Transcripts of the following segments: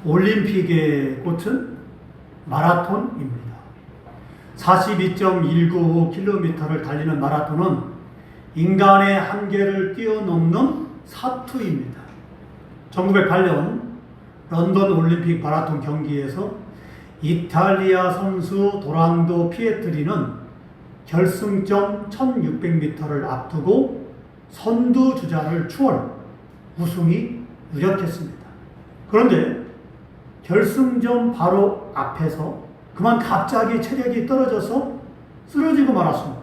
올림픽의 꽃은 마라톤입니다. 42.195km를 달리는 마라톤은 인간의 한계를 뛰어넘는 사투입니다. 1908년 런던 올림픽 마라톤 경기에서 이탈리아 선수 도란도 피에트리는 결승점 1600m를 앞두고 선두주자를 추월 우승이 유력했습니다. 그런데 결승점 바로 앞에서 그만 갑자기 체력이 떨어져서 쓰러지고 말았습니다.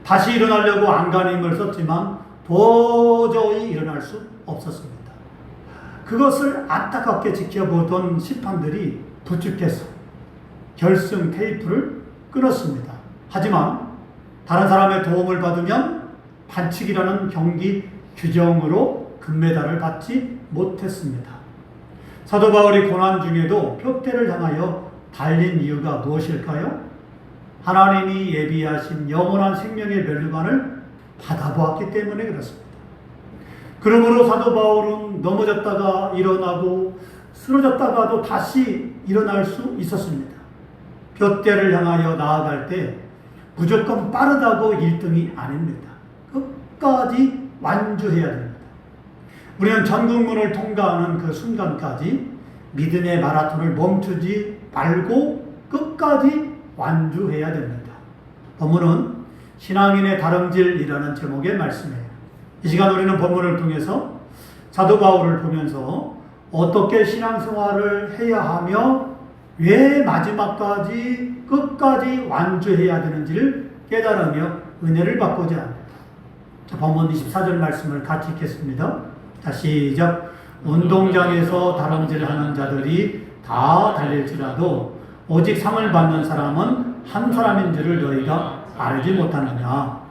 다시 일어나려고 안간힘을 썼지만 도저히 일어날 수 없었습니다. 그것을 안타깝게 지켜보던 심판들이 부축해서 결승 테이프를 끊었습니다. 하지만 다른 사람의 도움을 받으면 반칙이라는 경기 규정으로 금메달을 받지 못했습니다. 사도 바울이 고난 중에도 표대를 향하여 달린 이유가 무엇일까요? 하나님이 예비하신 영원한 생명의 면류관을 받아보았기 때문에 그렇습니다. 그러므로 사도 바울은 넘어졌다가 일어나고 쓰러졌다가도 다시 일어날 수 있었습니다. 표대를 향하여 나아갈 때 무조건 빠르다고 1등이 아닙니다. 끝까지 완주해야 됩니다. 우리는 전국문을 통과하는 그 순간까지 믿음의 마라톤을 멈추지 말고 끝까지 완주해야 됩니다. 본문은 신앙인의 다름질이라는 제목의 말씀이에요. 이 시간 우리는 본문을 통해서 사도 바울을 보면서 어떻게 신앙생활을 해야 하며 왜 마지막까지 끝까지 완주해야 되는지를 깨달으며 은혜를 받고자 합니다. 자, 본문 24절 말씀을 같이 읽겠습니다. 자, 시작. 운동장에서 다름질하는 자들이 다 달릴지라도 오직 상을 받는 사람은 한 사람인 줄을 너희가 알지 못하느냐.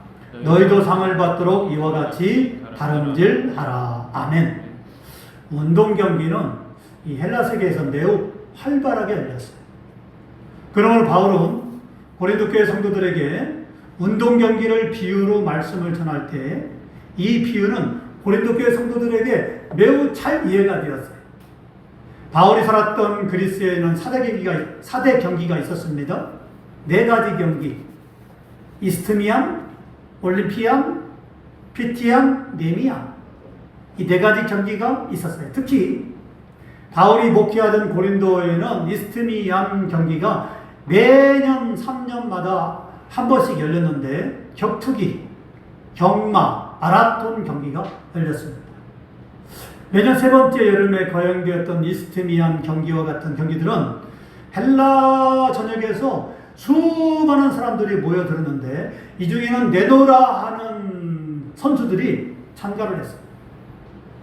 너희도 상을 받도록 이와 같이 다름질하라. 아멘. 운동 경기는 이 헬라 세계에서 매우 활발하게 열렸어요. 그러므로 바울은 고린도 교회 성도들에게 운동 경기를 비유로 말씀을 전할 때 이 비유는 고린도 교회 성도들에게 매우 잘 이해가 되었어요. 바울이 살았던 그리스에는 4대 경기가 있었습니다. 4가지 경기. 이스트미암, 올림피암, 피티암, 네미암. 이 4가지 경기가 있었어요. 특히 바울이 목회하던 고린도에는 이스트미암 경기가 매년 3년마다 한 번씩 열렸는데 격투기, 경마, 마라톤 경기가 열렸습니다. 매년 3번째 여름에 거행되었던 이스트미암 경기와 같은 경기들은 헬라 전역에서 수많은 사람들이 모여들었는데 이 중에는 내노라 하는 선수들이 참가를 했습니다.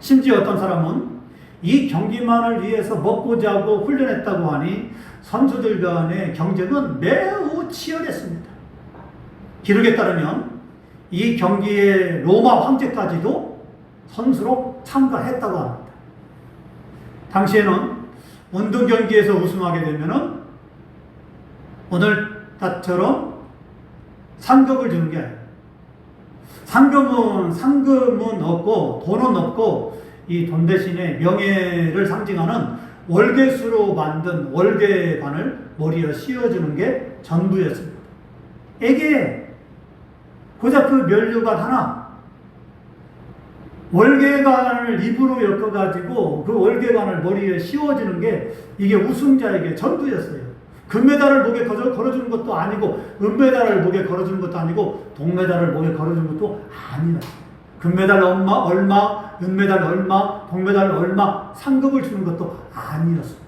심지어 어떤 사람은 이 경기만을 위해서 먹고 자고 훈련했다고 하니 선수들 간의 경쟁은 매우 치열했습니다. 기록에 따르면 이 경기에 로마 황제까지도 선수로 참가했다고 합니다. 당시에는 운동 경기에서 우승하게 되면은 오늘처럼 상금을 주는 게 아니에요. 상금은 없고 돈은 없고 이 돈 대신에 명예를 상징하는 월계수로 만든 월계관을 머리에 씌워주는 게 전부였습니다. 에게 고작 그 면류관 하나 월계관을 입으로 엮어가지고 그 월계관을 머리에 씌워주는 게 이게 우승자에게 전부였어요. 금메달을 목에 걸어주는 것도 아니고 은메달을 목에 걸어주는 것도 아니고 동메달을 목에 걸어주는 것도 아니었어요. 금메달 얼마, 은메달 얼마, 동메달 얼마 상금을 주는 것도 아니었습니다.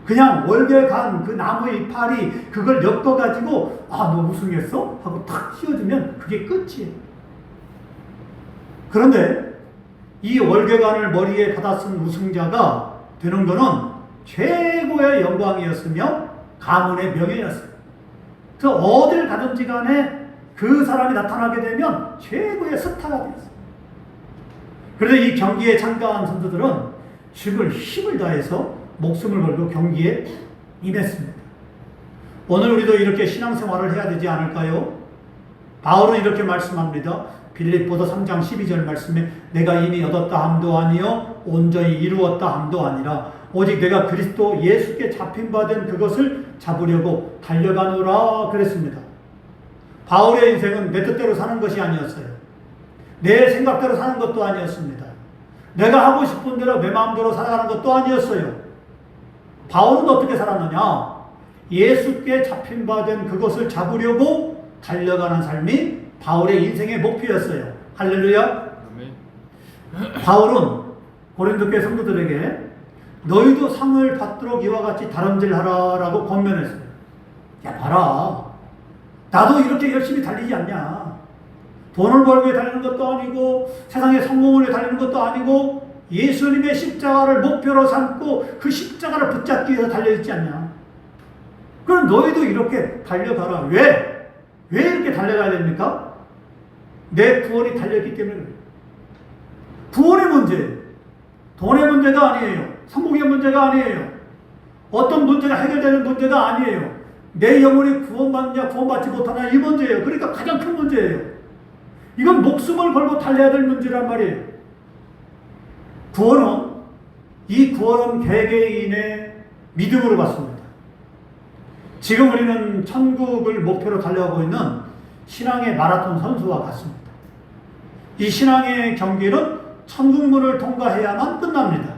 그냥 월계관 그 나무 이파리 그걸 엮어가지고 너 우승했어? 하고 탁 씌워주면 그게 끝이에요. 그런데 이 월계관을 머리에 받아 쓴 우승자가 되는 것은 최고의 영광이었으며 가문의 명예였어요. 그래서 어딜 가든지 간에 그 사람이 나타나게 되면 최고의 스타가 되었어요. 그런데 이 경기에 참가한 선수들은 죽을 힘을 다해서 목숨을 걸고 경기에 임했습니다. 오늘 우리도 이렇게 신앙생활을 해야 되지 않을까요? 바울은 이렇게 말씀합니다. 빌립보서 3장 12절 말씀에 내가 이미 얻었다 함도 아니요 온전히 이루었다 함도 아니라 오직 내가 그리스도 예수께 잡힌 바 된 그것을 잡으려고 달려가노라 그랬습니다. 바울의 인생은 내 뜻대로 사는 것이 아니었어요. 내 생각대로 사는 것도 아니었습니다. 내가 하고 싶은 대로 내 마음대로 살아가는 것도 아니었어요. 바울은 어떻게 살았느냐? 예수께 잡힌 바 된 그것을 잡으려고 달려가는 삶이 바울의 인생의 목표였어요. 할렐루야. 바울은 고린도 교회 성도들에게 너희도 상을 받도록 이와 같이 다름질하라라고 권면했어요. 야 봐라, 나도 이렇게 열심히 달리지 않냐. 돈을 벌기 위해 달리는 것도 아니고 세상의 성공을 위해 달리는 것도 아니고 예수님의 십자가를 목표로 삼고 그 십자가를 붙잡기 위해서 달려있지 않냐. 그럼 너희도 이렇게 달려가라. 왜 이렇게 달려가야 됩니까? 내 구원이 달려있기 때문에 그래요. 구원의 문제, 돈의 문제가 아니에요. 성공의 문제가 아니에요. 어떤 문제가 해결되는 문제가 아니에요. 내 영혼이 구원받느냐 구원받지 못하냐 이 문제예요. 그러니까 가장 큰 문제예요. 이건 목숨을 걸고 달려야 될 문제란 말이에요. 이 구원은 개개인의 믿음으로 받습니다. 지금 우리는 천국을 목표로 달려가고 있는 신앙의 마라톤 선수와 같습니다. 이 신앙의 경기는 천국문을 통과해야만 끝납니다.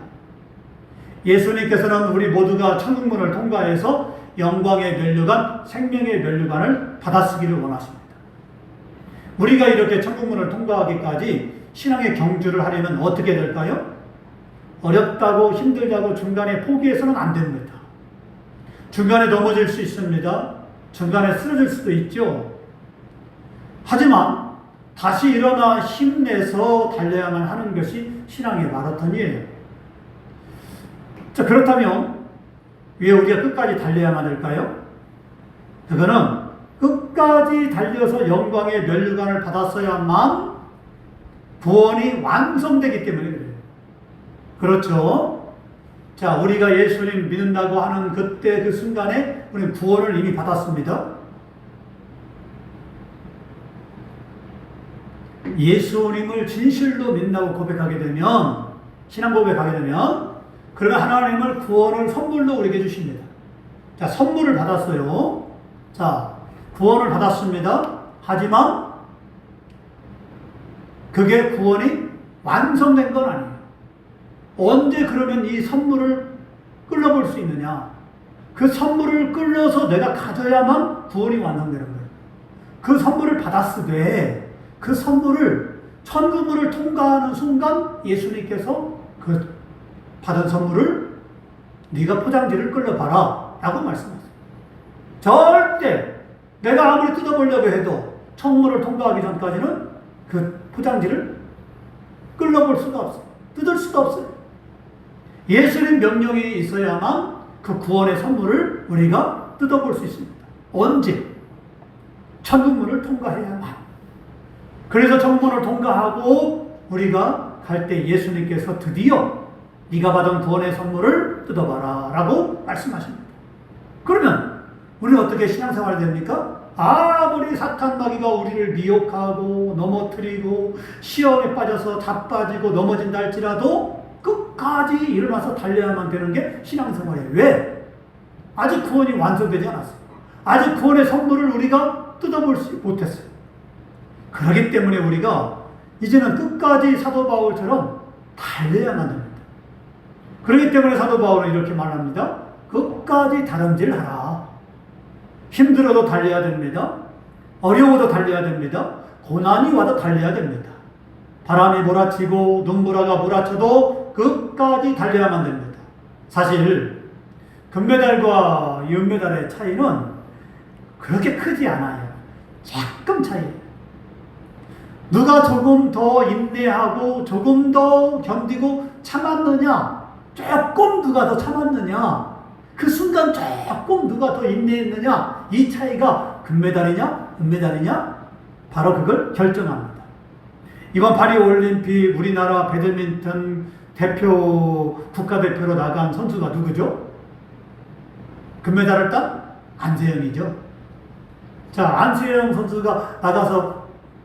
예수님께서는 우리 모두가 천국문을 통과해서 영광의 면류관, 생명의 면류관을 받아쓰기를 원하십니다. 우리가 이렇게 천국문을 통과하기까지 신앙의 경주를 하려면 어떻게 될까요? 어렵다고 힘들다고 중간에 포기해서는 안 됩니다. 중간에 넘어질 수 있습니다. 중간에 쓰러질 수도 있죠. 하지만 다시 일어나 힘내서 달려야만 하는 것이 신앙의 마라톤이에요. 자, 그렇다면 왜 우리가 끝까지 달려야만 할까요? 그거는 끝까지 달려서 영광의 면류관을 받았어야만 구원이 완성되기 때문에 그래요. 그렇죠? 자, 우리가 예수님 믿는다고 하는 그때 그 순간에 우리는 구원을 이미 받았습니다. 예수님을 진실로 믿는다고 고백하게 되면, 신앙 고백하게 되면, 그러면 하나님을 구원을 선물로 우리에게 주십니다. 자, 선물을 받았어요. 자, 구원을 받았습니다. 하지만 그게 구원이 완성된 건 아니에요. 언제 그러면 이 선물을 끌어볼 수 있느냐? 그 선물을 끌어서 내가 가져야만 구원이 완성되는 거예요. 그 선물을 받았으되 그 선물을 천국문을 통과하는 순간 예수님께서 그 받은 선물을 네가 포장지를 끌어봐라 라고 말씀하세요. 절대 내가 아무리 뜯어보려고 해도 천국문을 통과하기 전까지는 그 포장지를 끌어볼 수가 없어요. 뜯을 수가 없어요. 예수님 명령이 있어야만 그 구원의 선물을 우리가 뜯어볼 수 있습니다. 언제? 천국문을 통과해야만. 그래서 천국문을 통과하고 우리가 갈 때 예수님께서 드디어 네가 받은 구원의 선물을 뜯어봐라 라고 말씀하십니다. 그러면 우리는 어떻게 신앙생활이 됩니까? 아무리 사탄 마귀가 우리를 미혹하고 넘어뜨리고 시험에 빠져서 자빠지고 넘어진다 할지라도 끝까지 일어나서 달려야만 되는 게 신앙생활이에요. 왜? 아직 구원이 완성되지 않았어요. 아직 구원의 선물을 우리가 뜯어볼 수 못했어요. 그렇기 때문에 우리가 이제는 끝까지 사도 바울처럼 달려야만 됩니다. 그렇기 때문에 사도 바울은 이렇게 말합니다. 끝까지 다름질하라. 힘들어도 달려야 됩니다. 어려워도 달려야 됩니다. 고난이 와도 달려야 됩니다. 바람이 몰아치고 눈보라가 몰아쳐도 끝까지 달려야만 됩니다. 사실 금메달과 은메달의 차이는 그렇게 크지 않아요. 조금 차이예요. 누가 조금 더 인내하고 조금 더 견디고 참았느냐, 조금 누가 더 참았느냐, 그 순간 조금 누가 더 인내했느냐, 이 차이가 금메달이냐 은메달이냐 바로 그걸 결정합니다. 이번 파리올림픽 우리나라 배드민턴 국가대표로 나간 선수가 누구죠? 금메달을 딴 안세영이죠. 자, 안세영 선수가 나가서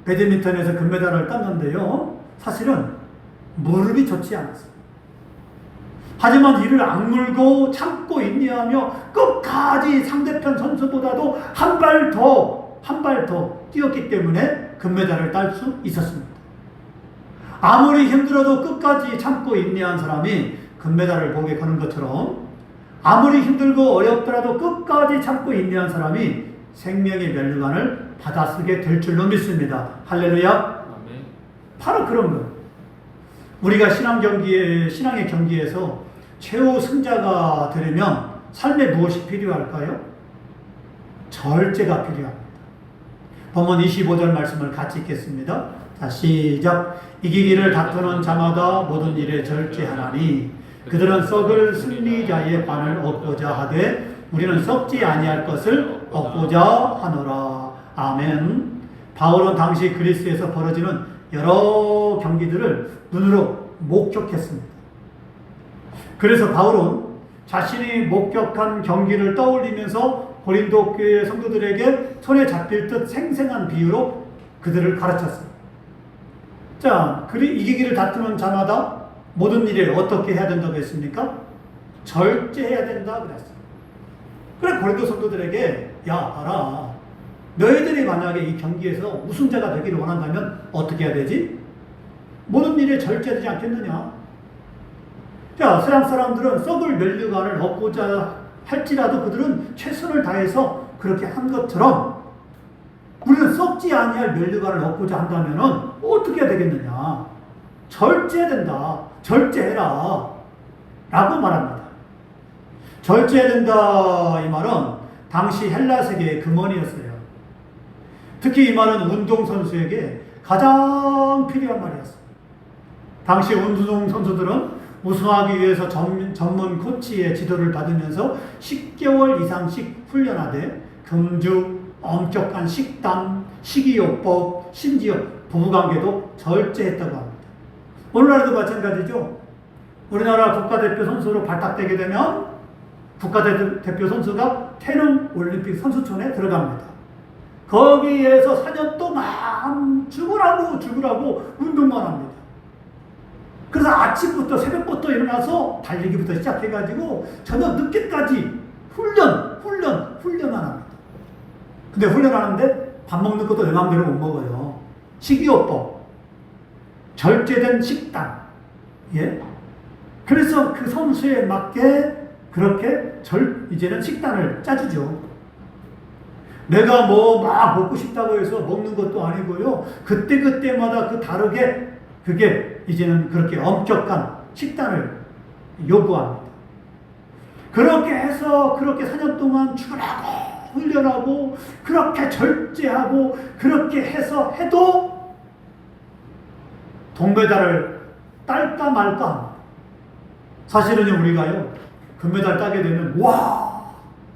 배드민턴에서 금메달을 땄는데요. 사실은 무릎이 좋지 않았어요. 하지만 이를 악물고 참고 인내하며 끝까지 상대편 선수보다도 한 발 더 뛰었기 때문에 금메달을 딸 수 있었습니다. 아무리 힘들어도 끝까지 참고 인내한 사람이 금메달을 목에 거는 것처럼 아무리 힘들고 어렵더라도 끝까지 참고 인내한 사람이 생명의 면류관을 받아쓰게 될 줄로 믿습니다. 할렐루야. 아멘. 바로 그런 거예요. 우리가 신앙의 경기에서 최후 승자가 되려면 삶에 무엇이 필요할까요? 절제가 필요합니다. 본문 25절 말씀을 같이 읽겠습니다. 자, 시작. 이기기를 다투는 자마다 모든 일에 절제하나니 그들은 썩을 승리자의 관을 얻고자 하되 우리는 썩지 아니할 것을 얻고자 하노라. 아멘. 바울은 당시 그리스에서 벌어지는 여러 경기들을 눈으로 목격했습니다. 그래서 바울은 자신이 목격한 경기를 떠올리면서 고린도 교회 성도들에게 손에 잡힐 듯 생생한 비유로 그들을 가르쳤어요. 자, 이기기를 다투는 자마다 모든 일에 어떻게 해야 된다고 했습니까? 절제해야 된다 그랬어요. 그래 고린도 성도들에게 야 봐라, 너희들이 만약에 이 경기에서 우승자가 되기를 원한다면 어떻게 해야 되지? 모든 일에 절제되지 않겠느냐? 자, 서양 사람들은 썩을 면류관을 얻고자 할지라도 그들은 최선을 다해서 그렇게 한 것처럼 우리는 썩지 아니할 면류관을 얻고자 한다면 어떻게 해야 되겠느냐? 절제해야 된다. 절제해라. 라고 말합니다. 절제해야 된다 이 말은 당시 헬라 세계의 금원이었어요. 특히 이 말은 운동선수에게 가장 필요한 말이었어요. 당시 운동선수들은 우승하기 위해서 전문 코치의 지도를 받으면서 10개월 이상씩 훈련하되 금주, 엄격한 식단, 식이요법, 심지어 부부관계도 절제했다고 합니다. 오늘날도 마찬가지죠. 우리나라 국가대표 선수로 발탁되게 되면 국가대표 선수가 태릉 올림픽 선수촌에 들어갑니다. 거기에서 4년 동안 죽으라고 운동만 합니다. 그래서 아침부터 새벽부터 일어나서 달리기부터 시작해가지고 저녁 늦게까지 훈련만 합니다. 근데 훈련하는데 밥 먹는 것도 내 마음대로 못 먹어요. 식이요법, 절제된 식단, 예. 그래서 그 선수에 맞게 그렇게 이제는 식단을 짜주죠. 내가 막 먹고 싶다고 해서 먹는 것도 아니고요. 그때마다 그 다르게 그게 이제는 그렇게 엄격한 식단을 요구합니다. 그렇게 해서 그렇게 4년 동안 죽으라고 훈련하고 그렇게 절제하고 그렇게 해도 동메달을 딸까 말까 합니다. 사실은 우리가요 금메달 따게 되면 와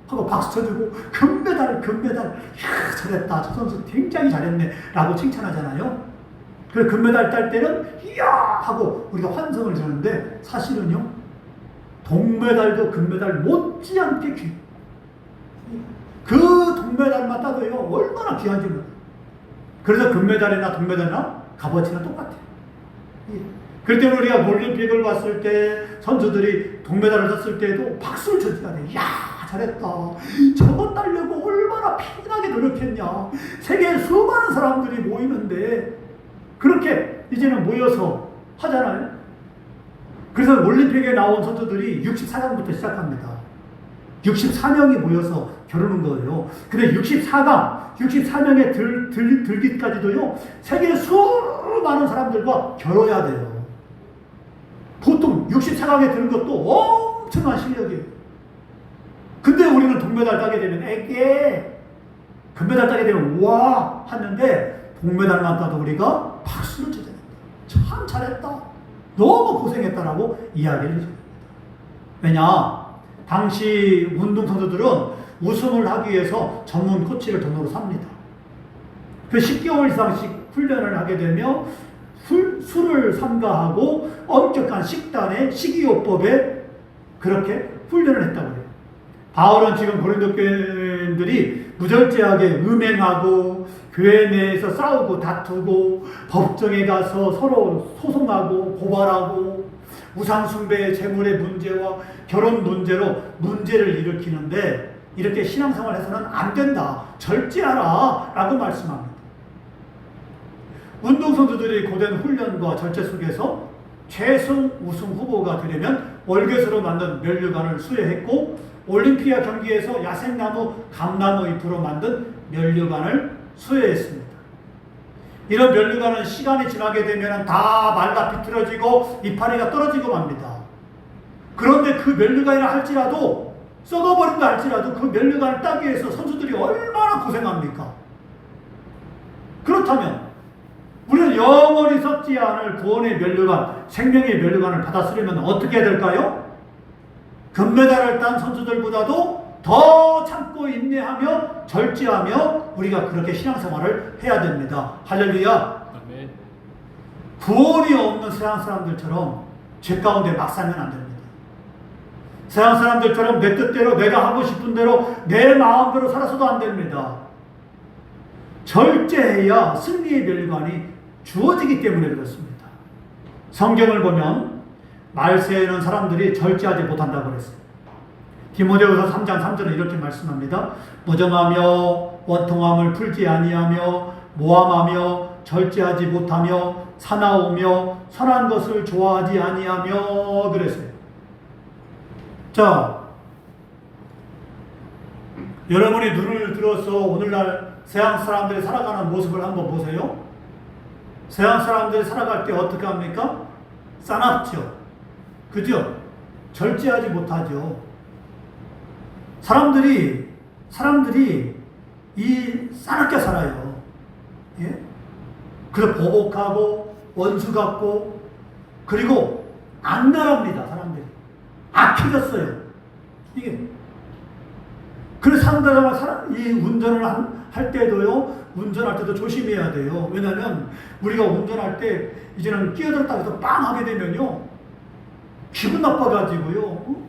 하고 박수 쳐주고 금메달 야 잘했다 저 선수 굉장히 잘했네 라고 칭찬하잖아요. 그래서 금메달 딸 때는 이야 하고 우리가 환성을 주는데 사실은요 동메달도 금메달 못지않게 귀해요. 그 동메달만 따도요 얼마나 귀한지 몰라요. 그래서 금메달이나 동메달이나 값어치는 똑같아요. 그럴 때 우리가 올림픽을 봤을 때 선수들이 동메달을 땄을 때도 박수를 쳐줘야 돼. 야 잘했다. 저거 따려고 얼마나 피나게 노력했냐. 세계에 수많은 사람들이 모이는데 그렇게 이제는 모여서 하잖아요. 그래서 올림픽에 나온 선수들이 64강부터 시작합니다. 64명이 모여서 겨루는 거예요. 근데 64명에 들기까지도요, 세계 수많은 사람들과 겨뤄야 돼요. 보통 64강에 드는 것도 엄청난 실력이에요. 근데 우리는 동메달 따게 되면 금메달 따게 되면 우와 하는데 동메달만 따도 우리가 박수를 쳐야 됩니다. 참 잘했다. 너무 고생했다라고 이야기를 해줍니다. 왜냐? 당시 운동선수들은 우승을 하기 위해서 전문 코치를 돈으로 삽니다. 그 10개월 이상씩 훈련을 하게 되며 술을 삼가하고 엄격한 식단에 식이요법에 그렇게 훈련을 했다고 해요. 바울은 지금 고린도 교인들이 무절제하게 음행하고 교회 내에서 싸우고 다투고 법정에 가서 서로 소송하고 고발하고 우상숭배의 재물의 문제와 결혼 문제로 문제를 일으키는데 이렇게 신앙생활 해서는 안 된다. 절제하라 라고 말씀합니다. 운동선수들이 고된 훈련과 절제 속에서 최종 우승 후보가 되려면 월계수로 만든 면류관을 수여했고 올림피아 경기에서 야생나무, 감나무 잎으로 만든 면류관을 수여했습니다. 이런 면류관은 시간이 지나게 되면 다 말라 비틀어지고 이파리가 떨어지고 맙니다. 그런데 그 면류관이라 할지라도 썩어버린다 할지라도 그 면류관을 따기 위해서 선수들이 얼마나 고생합니까? 그렇다면 우리는 영원히 썩지 않을 구원의 면류관, 생명의 면류관을 받았으려면 어떻게 해야 될까요? 금메달을 딴 선수들보다도 더 참고 인내하며 절제하며 우리가 그렇게 신앙생활을 해야 됩니다. 할렐루야. 아멘. 구원이 없는 세상 사람들처럼 죄 가운데 막 살면 안 됩니다. 세상 사람들처럼 내 뜻대로 내가 하고 싶은 대로 내 마음대로 살아서도 안 됩니다. 절제해야 승리의 면류관이 주어지기 때문에 그렇습니다. 성경을 보면 말세에는 사람들이 절제하지 못한다고 그랬어요. 디모데후서 3장 3절은 이렇게 말씀합니다. 무정하며 원통함을 풀지 아니하며 모함하며 절제하지 못하며 사나우며 선한 것을 좋아하지 아니하며 그랬어요. 자, 여러분이 눈을 들어서 오늘날 세상 사람들이 살아가는 모습을 한번 보세요. 세상 사람들이 살아갈 때 어떻게 합니까? 싸납죠. 그죠? 절제하지 못하죠. 사람들이 이 싸납게 살아요. 예? 그래서 보복하고 원수 같고 그리고 악랄합니다. 사람들이 악해졌어요. 이게 그래서 사람들이 이 운전을 할 때도요, 운전할 때도 조심해야 돼요. 왜냐하면 우리가 운전할 때 이제는 끼어들었다 해서 빵 하게 되면요, 기분 나빠가지고요,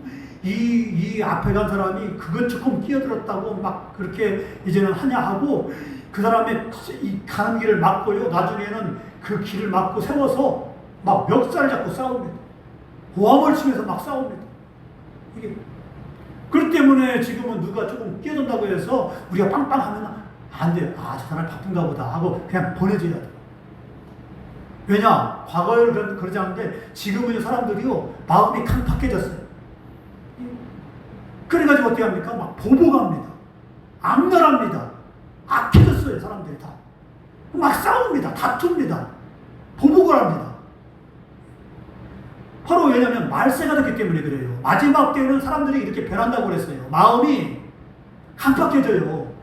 이 앞에 간 사람이 그것 조금 끼어들었다고 막 그렇게 이제는 하냐 하고 그 사람의 이 가는 길을 막고요, 나중에는 그 길을 막고 세워서 막 멱살 잡고 싸웁니다. 고함을 치면서 막 싸웁니다. 이게 그렇기 때문에 지금은 누가 조금 끼어든다고 해서 우리가 빵빵 하면 안 돼요. 아, 저 사람 바쁜가 보다 하고 그냥 보내줘야 돼요. 왜냐? 과거에는 그러지 않는데 지금은 사람들이요, 마음이 강팍해졌어요. 그래가지고 어떻게 합니까? 막 보복합니다. 악랄합니다. 악해졌어요. 사람들이 다. 막 싸웁니다. 다툽니다. 보복을 합니다. 바로 왜냐하면 말세가 됐기 때문에 그래요. 마지막 때는 사람들이 이렇게 변한다고 그랬어요. 마음이 강팍해져요.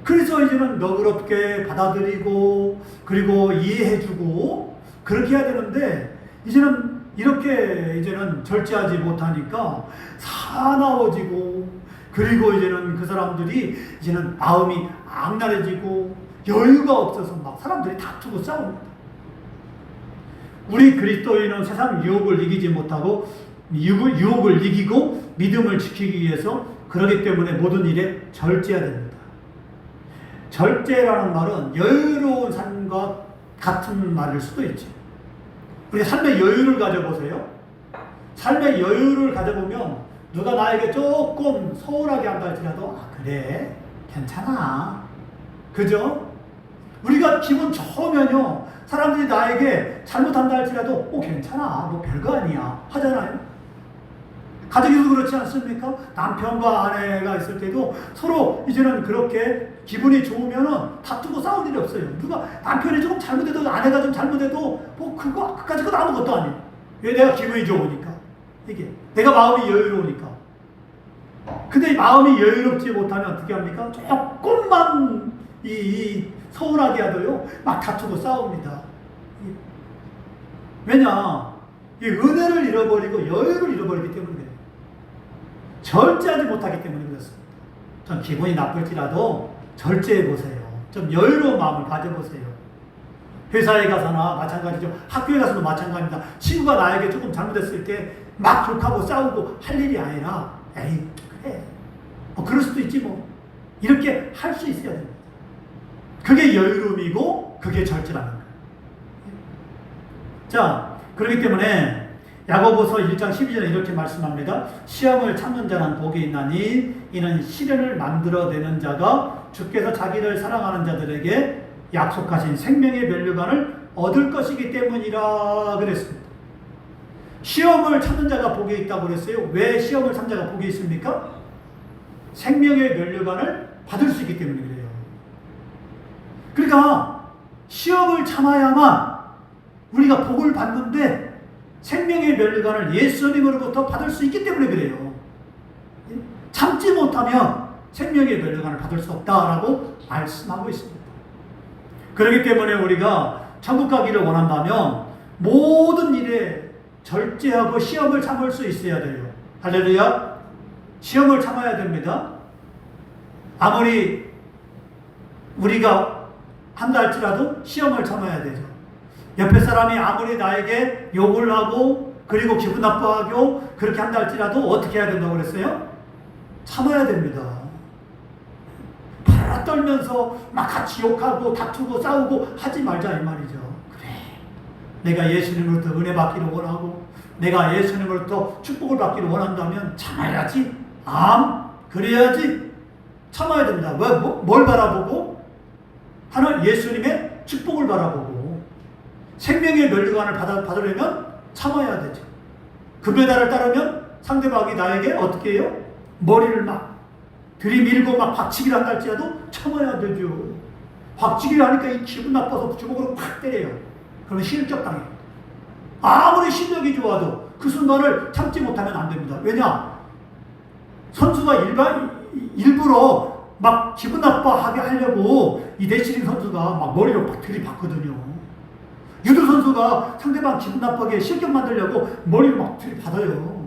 그래서 이제는 너그럽게 받아들이고 그리고 이해해주고 그렇게 해야 되는데 이제는 이렇게 이제는 절제하지 못하니까 사나워지고 그리고 이제는 그 사람들이 이제는 마음이 악랄해지고 여유가 없어서 막 사람들이 다투고 싸웁니다. 우리 그리스도인은 세상 유혹을 이기지 못하고 유혹을 이기고 믿음을 지키기 위해서 그러기 때문에 모든 일에 절제해야 됩니다. 절제라는 말은 여유로운 삶과 같은 말일 수도 있죠. 우리 삶의 여유를 가져보세요. 삶의 여유를 가져보면 누가 나에게 조금 소홀하게 한다 할지라도 그래 괜찮아. 그죠? 우리가 기분 좋으면요, 사람들이 나에게 잘못한다 할지라도 괜찮아, 뭐 별거 아니야 하잖아요. 가족에도 그렇지 않습니까? 남편과 아내가 있을 때도 서로 이제는 그렇게 기분이 좋으면은 다투고 싸울 일이 없어요. 누가 남편이 조금 잘못해도 아내가 좀 잘못해도 뭐 그까짓 건 아무것도 아니에요. 왜? 내가 기분이 좋으니까. 이게 내가 마음이 여유로우니까. 근데 이 마음이 여유롭지 못하면 어떻게 합니까? 조금만 이 서운하게 하도요, 막 다투고 싸웁니다. 왜냐? 이 은혜를 잃어버리고 여유를 잃어버리기 때문에 그래요. 절제하지 못하기 때문에 그렇습니다. 좀 기분이 나쁠지라도 절제해보세요. 좀 여유로운 마음을 가져보세요. 회사에 가서나 마찬가지죠. 학교에 가서도 마찬가지입니다. 친구가 나에게 조금 잘못했을 때 막 욕하고 싸우고 할 일이 아니라 에이, 그래. 그럴 수도 있지 뭐. 이렇게 할 수 있어야 됩니다. 그게 여유로움이고 그게 절제라는 거예요. 자, 그렇기 때문에 야고보서 1장 12절에 이렇게 말씀합니다. 시험을 참는 자는 복이 있나니 이는 시련을 만들어내는 자가 주께서 자기를 사랑하는 자들에게 약속하신 생명의 면류관을 얻을 것이기 때문이라 그랬습니다. 시험을 참는 자가 복이 있다고 그랬어요. 왜 시험을 참는 자가 복이 있습니까? 생명의 면류관을 받을 수 있기 때문에 그래요. 그러니까 시험을 참아야만 우리가 복을 받는데 생명의 면류관을 예수님으로부터 받을 수 있기 때문에 그래요. 참지 못하면 생명의 면류관을 받을 수 없다라고 말씀하고 있습니다. 그렇기 때문에 우리가 천국 가기를 원한다면 모든 일에 절제하고 시험을 참을 수 있어야 돼요. 할렐루야. 시험을 참아야 됩니다. 아무리 우리가 한다 할지라도 시험을 참아야 되죠. 옆에 사람이 아무리 나에게 욕을 하고 그리고 기분 나빠하고 그렇게 한다 할지라도 어떻게 해야 된다고 그랬어요? 참아야 됩니다. 팔아 떨면서 막 같이 욕하고 다투고 싸우고 하지 말자 이 말이죠. 그래, 내가 예수님으로부터 은혜 받기를 원하고 내가 예수님으로부터 축복을 받기를 원한다면 참아야지. 그래야지. 참아야 됩니다. 왜, 뭘 바라보고? 하나님 예수님의 축복을 바라보고 생명의 면류관을 받으려면 참아야 되죠. 금메달을 따르면 상대방이 나에게 어떻게 해요? 머리를 막 들이밀고 막 박치기를 한다 할지라도 참아야 되죠. 박치기를 하니까 이 기분 나빠서 주먹으로 팍 때려요. 그러면 실격당해요. 아무리 실력이 좋아도 그 순간을 참지 못하면 안 됩니다. 왜냐? 선수가 일부러 막 기분 나빠하게 하려고 이 레슬링 선수가 막 머리로 막 들이받거든요. 유도 선수가 상대방 기분 나쁘게 실격 만들려고 머리를 막 들이받아요.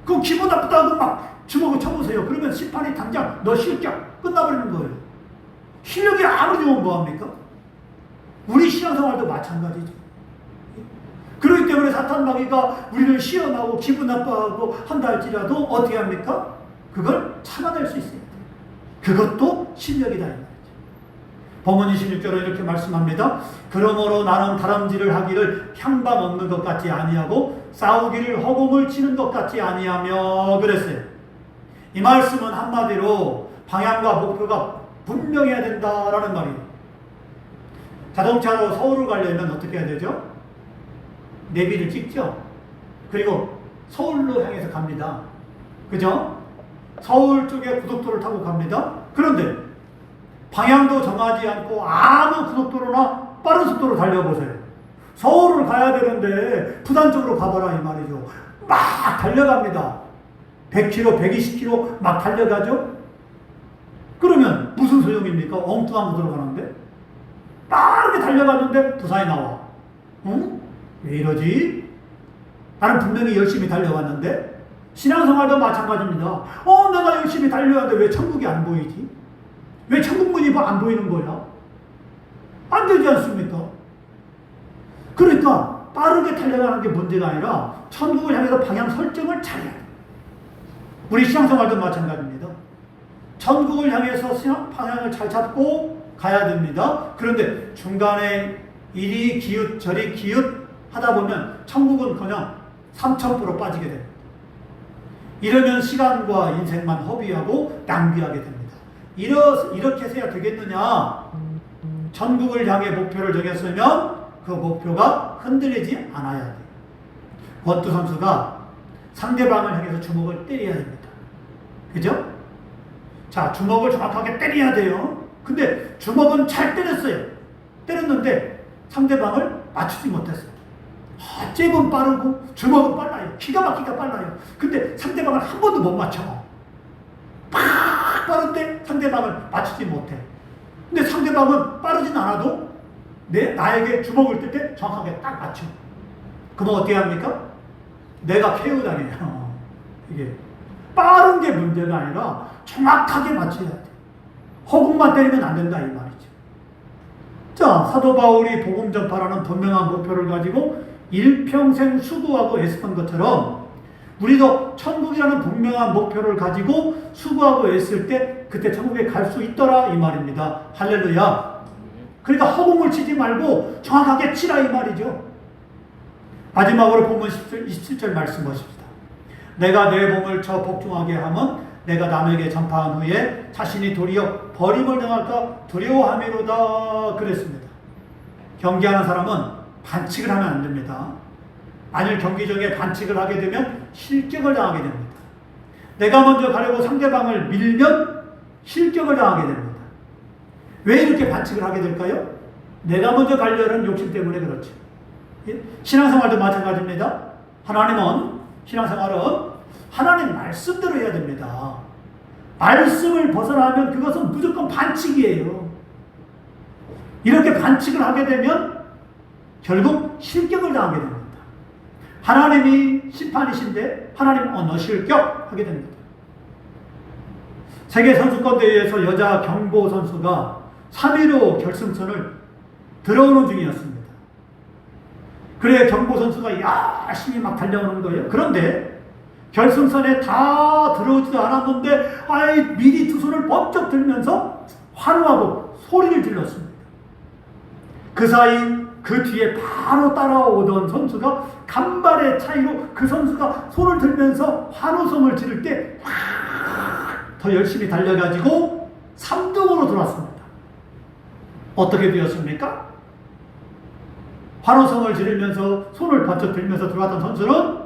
그럼 기분 나쁘다고 막 주먹을 쳐보세요. 그러면 심판이 당장 너 실격 끝나버리는 거예요. 실력이 아무리 좋으면 뭐합니까? 우리 신앙생활도 마찬가지죠. 그렇기 때문에 사탄 마귀가 우리를 시험하고 기분 나빠하고 한다 할지라도 어떻게 합니까? 그걸 참아낼 수 있어요. 그것도 실력이다 이 말이죠. 본문 26절에 이렇게 말씀합니다. 그러므로 나는 다람쥐를 하기를 향방 없는 것 같지 아니하고 싸우기를 허공을 치는 것 같지 아니하며 그랬어요. 이 말씀은 한마디로 방향과 목표가 분명해야 된다라는 말이에요. 자동차로 서울을 가려면 어떻게 해야 되죠? 내비를 찍죠. 그리고 서울로 향해서 갑니다. 그죠? 서울 쪽에 고속도로를 타고 갑니다. 그런데 방향도 정하지 않고 아무 고속도로나 빠른 속도로 달려보세요. 서울을 가야 되는데 부산 쪽으로 가봐라 이 말이죠. 막 달려갑니다. 100km, 120km 막 달려가죠. 그러면 무슨 소용입니까? 엉뚱한 곳으로 가는데 빠르게 달려갔는데 부산에 나와. 응? 왜 이러지? 나는 분명히 열심히 달려왔는데. 신앙생활도 마찬가지입니다. 내가 열심히 달려왔는데 왜 천국이 안 보이지? 왜 천국문이 안 보이는 거야? 안 되지 않습니까? 그러니까 빠르게 달려가는 게 문제가 아니라 천국을 향해서 방향 설정을 잘해야 돼. 우리 신앙생활도 마찬가지입니다. 천국을 향해서 방향을 잘 잡고 가야 됩니다. 그런데 중간에 이리 기웃 저리 기웃 하다 보면 천국은 그냥 3000% 빠지게 됩니다. 이러면 시간과 인생만 허비하고 낭비하게 됩니다. 이렇게 해야 되겠느냐? 천국을 향해 목표를 정했으면 그 목표가 흔들리지 않아야 돼요. 권투 선수가 상대방을 향해서 주먹을 때려야 됩니다. 그죠? 자, 주먹을 정확하게 때려야 돼요. 근데 주먹은 잘 때렸어요. 때렸는데 상대방을 맞추지 못했어요. 잽은 빠르고 주먹은 빨라요. 기가 막히게 빨라요. 근데 상대방을 한 번도 못 맞춰. 팍 빠른데 상대방을 맞추지 못해. 근데 상대방은 빠르진 않아도 나에게 주먹을 뜰 때 정확하게 딱 맞춰. 그럼 어떻게 합니까? 내가 KO 당해요. 이게 빠른 게 문제가 아니라 정확하게 맞춰야 돼. 허공만 때리면 안 된다 이 말이죠. 자, 사도 바울이 복음 전파라는 분명한 목표를 가지고 일평생 수고하고 애쓰던 것처럼 우리도 천국이라는 분명한 목표를 가지고 수고하고 애쓸 때 그때 천국에 갈 수 있더라 이 말입니다. 할렐루야. 그러니까 허공을 치지 말고 정확하게 치라 이 말이죠. 마지막으로 본문 27절 말씀 보십시다. 내가 내 몸을 쳐 복종하게 하면 내가 남에게 전파한 후에 자신이 도리어 버림을 당할까 두려워함이로다 그랬습니다. 경기하는 사람은 반칙을 하면 안 됩니다. 만일 경기 중에 반칙을 하게 되면 실격을 당하게 됩니다. 내가 먼저 가려고 상대방을 밀면 실격을 당하게 됩니다. 왜 이렇게 반칙을 하게 될까요? 내가 먼저 가려는 욕심 때문에 그렇죠. 신앙생활도 마찬가지입니다. 신앙생활은 하나님 말씀대로 해야 됩니다. 말씀을 벗어나면 그것은 무조건 반칙이에요. 이렇게 반칙을 하게 되면 결국 실격을 당하게 됩니다. 하나님이 심판이신데 하나님 너 실격하게 됩니다. 세계선수권대회에서 여자 경보 선수가 3위로 결승선을 들어오는 중이었습니다. 그래 경보 선수가 열심히 막 달려오는 거예요. 그런데 결승선에 다 들어오지도 않았는데 미리 두 손을 번쩍 들면서 환호하고 소리를 질렀습니다. 그 사이 그 뒤에 바로 따라오던 선수가 간발의 차이로 그 선수가 손을 들면서 환호성을 지를 때 더 열심히 달려가지고 3등으로 들어왔습니다. 어떻게 되었습니까? 환호성을 지르면서 손을 번쩍 들면서 들어왔던 선수는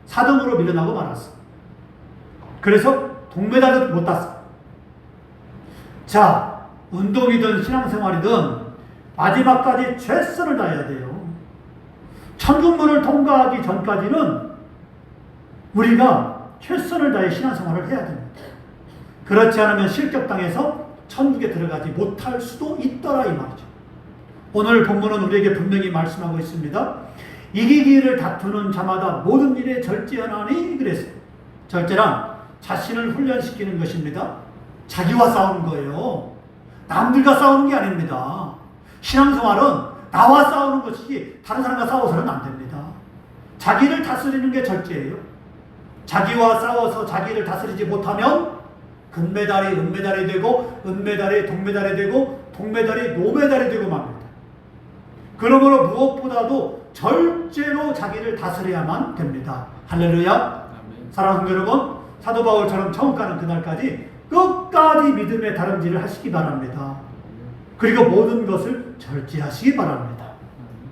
4등으로 밀려나고 말았습니다. 그래서 동메달도 못 땄습니다. 자, 운동이든 신앙생활이든 마지막까지 최선을 다해야 돼요. 천국문을 통과하기 전까지는 우리가 최선을 다해 신앙생활을 해야 됩니다. 그렇지 않으면 실격당해서 천국에 들어가지 못할 수도 있더라 이 말이죠. 오늘 본문은 우리에게 분명히 말씀하고 있습니다. 이기기를 다투는 자마다 모든 일에 절제하나니 그랬어요. 절제란 자신을 훈련시키는 것입니다. 자기와 싸우는 거예요. 남들과 싸우는 게 아닙니다. 신앙생활은 나와 싸우는 것이지 다른 사람과 싸워서는 안 됩니다. 자기를 다스리는 게 절제예요. 자기와 싸워서 자기를 다스리지 못하면 금메달이 은메달이 되고 은메달이 동메달이 되고 동메달이 노메달이 되고 맙니다. 그러므로 무엇보다도 절제로 자기를 다스려야만 됩니다. 할렐루야. 사랑하는 여러분, 사도 바울처럼 천국 가는 그날까지 끝까지 믿음의 다름질을 하시기 바랍니다. 그리고 모든 것을 절제하시기 바랍니다.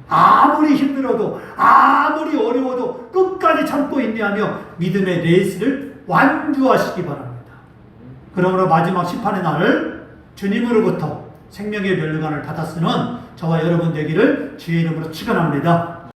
아무리 힘들어도 아무리 어려워도 끝까지 참고 인내하며 믿음의 레이스를 완주하시기 바랍니다. 그러므로 마지막 심판의 날을 주님으로부터 생명의 면류관을 받아 쓰는 저와 여러분 되기를 주의 이름으로 축원합니다.